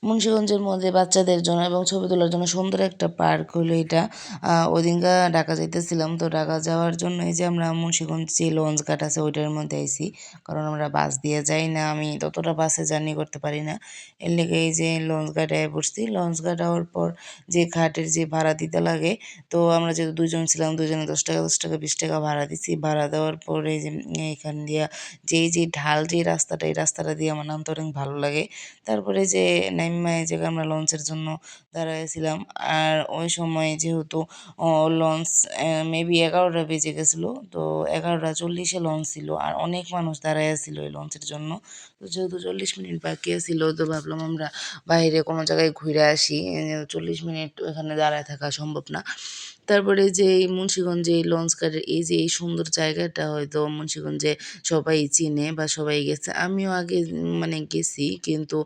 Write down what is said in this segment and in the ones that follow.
মুন্সিগঞ্জের মধ্যে বাচ্চাদের জন্য এবং ছবি তোলার জন্য সুন্দর একটা পার্ক হলো এটা। ওদিনকা ঢাকা যাইতেছিলাম, তো ঢাকা যাওয়ার জন্য এই যে আমরা মুন্সিগঞ্জ যে লঞ্চ ঘাট আছে ওইটার মধ্যে আইছি, কারণ আমরা বাস দিয়ে যাই না, আমি ততটা বাসে জার্নি করতে পারি না। এর লেগে এই যে লঞ্চ ঘাটে বসছি। লঞ্চ ঘাট হওয়ার পর যে ঘাটের যে ভাড়া দিতে লাগে, তো আমরা যেহেতু দুজন ছিলাম, দুজনে 10 টাকা 10 টাকা 20 টাকা ভাড়া দিছি। ভাড়া দেওয়ার পরে যে এইখান দিয়া যে ঢাল যে রাস্তাটা, এই রাস্তাটা দিয়ে আমার নামতে অনেক ভালো লাগে। তারপরে যে নাইম্যা এই জায়গায় আমরা লঞ্চের জন্য দাঁড়াইছিলাম। আর ওই সময় যেহেতু লঞ্চ মেবি 11টা বেজে গেছিলো, তো 11টা 40-এ লঞ্চ ছিল আর অনেক মানুষ দাঁড়াইয়া ছিল এই লঞ্চের জন্য। তো যেহেতু 40 মিনিট বাকি ছিল, তো ভাবলাম আমরা বাইরে কোনো জায়গায় ঘুরে আসি, 40 মিনিট এখানে দাঁড়ায় থাকা সম্ভব না। তারপরে যে এই মুন্সিগঞ্জে এই লঞ্চ ঘাটের এই যে এই সুন্দর জায়গাটা হয়তো মুন্সিগঞ্জে সবাই চিনে বা সবাই গেছে। আমিও আগে মানে গেছি, কিন্তু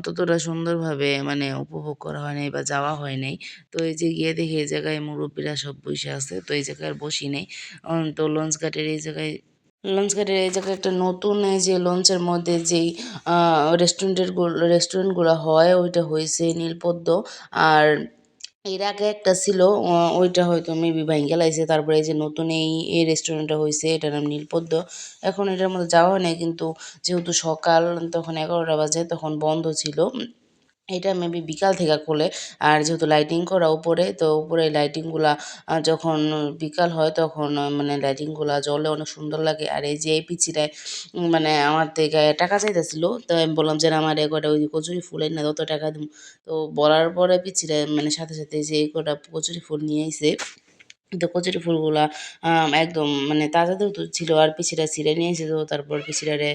ততটা সুন্দরভাবে মানে উপভোগ করা হয় নাই বা যাওয়া হয় নাই। তো এই যে গিয়ে দেখি এই জায়গায় মুরব্বিরা সব বইসে আছে। তো এই জায়গায় আর বসি নাই। তো লঞ্চ ঘাটের এই জায়গায় একটা নতুন এই যে লঞ্চের মধ্যে যেই রেস্টুরেন্টগুলো হয় ওইটা হইছে নীলপদ্ম। আর এর আগে একটা ছিল, ওইটা হয়তো মেবি ভাইঙ্গা লাইছে। তারপরে এই যে নতুন এই রেস্টুরেন্টটা হইছে, এটার নাম নীলপদ্ম। এখন এটার মধ্যে যাওয়া হয় নাই, কিন্তু যেহেতু সকাল তখন 11টা বাজে, তখন বন্ধ ছিল। এটা মেবি বিকাল থেকে খোলে। আর যেহেতু লাইটিং করা উপরে, তো উপরে লাইটিংগুলা যখন বিকাল হয় তখন মানে লাইটিংগুলা জ্বলে, অনেক সুন্দর লাগে। আর এই যে এই পিচ্চিটায় মানে আমার থেকে টাকা চাইতেছিল, তো আমি বললাম যে আমার এ কটা ওই কচুরি ফুল এনে দাও, তো টাকা দিম। তো বলার পরে পিচ্চিটা মানে সাথে সাথে যে এই কটা কচুরি ফুল নিয়ে আইছে। তো কচুরি ফুলগুলা একদম মানে তাজা যেহেতু ছিল, আর পিছিটা ছিঁড়ে নিয়ে এসে, তো তারপর পিছিটারে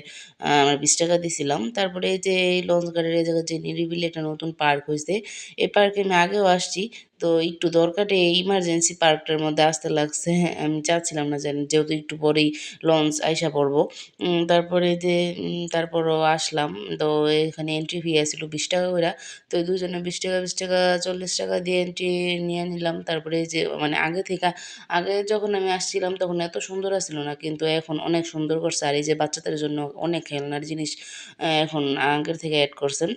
আমরা 20 টাকা দিছিলাম। তারপরে এই যে এই লঞ্চ ঘাটের এই জায়গায় যে নিরিবিলি একটা নতুন পার্ক হয়েছে, এই পার্কে আমি আগেও আসছি। তো একটু দরকারে ইমার্জেন্সি পার্কটার মধ্যে আসতে লাগছে। আমি চাচ্ছিলাম না যেন, যেহেতু একটু পরেই লঞ্চ আইসা পড়বো। তারপরে যে তারপরও আসলাম। তো এখানে এন্ট্রি ফি আছিল 20 টাকা করে। তো দুজনে 20 টাকা 20 টাকা 40 টাকা দিয়ে এন্ট্রি নিয়ে নিলাম। তারপরে এই যে মানে আগে যখন আমি আসছিলাম তখন এত সুন্দর আছিল না, কিন্তু এখন অনেক সুন্দর করছে। আর এই যে বাচ্চাদের জন্য অনেক খেলনার জিনিস এখন আগের থেকে এড করছেন।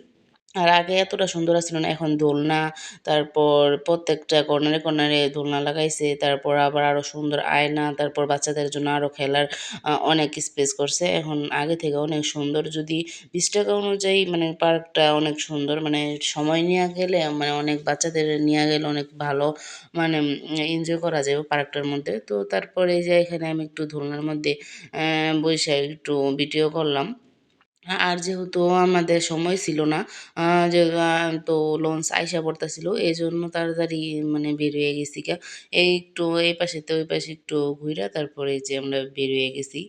আর আগে এতটা সুন্দর আছিল না, এখন দোলনা, তারপর প্রত্যেকটা কর্নারে কর্নারে দোলনা লাগাইছে। তারপর আবার আরো সুন্দর আয়না, তারপর বাচ্চাদের জন্য আরো খেলার অনেক স্পেস করছে। এখন আগে থেকে অনেক সুন্দর। যদি 20 টাকা অনুযায়ী মানে পার্কটা অনেক সুন্দর, মানে সময় নিয়ে গেলে মানে অনেক বাচ্চাদের নিয়ে গেলে অনেক ভালো মানে এনজয় করা যাবে পার্কটার মধ্যে। তো তারপরে এই যে এখানে আমি একটু দোলনার মধ্যে বইসা একটু ভিডিও করলাম। আর যেহেতু আমাদের সময় ছিল না, যে তো লঞ্চ আইসা পড়তাছিল, এজন্য তাড়াতাড়ি মানে বের হয়ে গেছি গা। এই একটু এই পাশে তো ওই পাশে একটু ঘুইরা তারপরে এই যে আমরা বের হয়ে গেছি।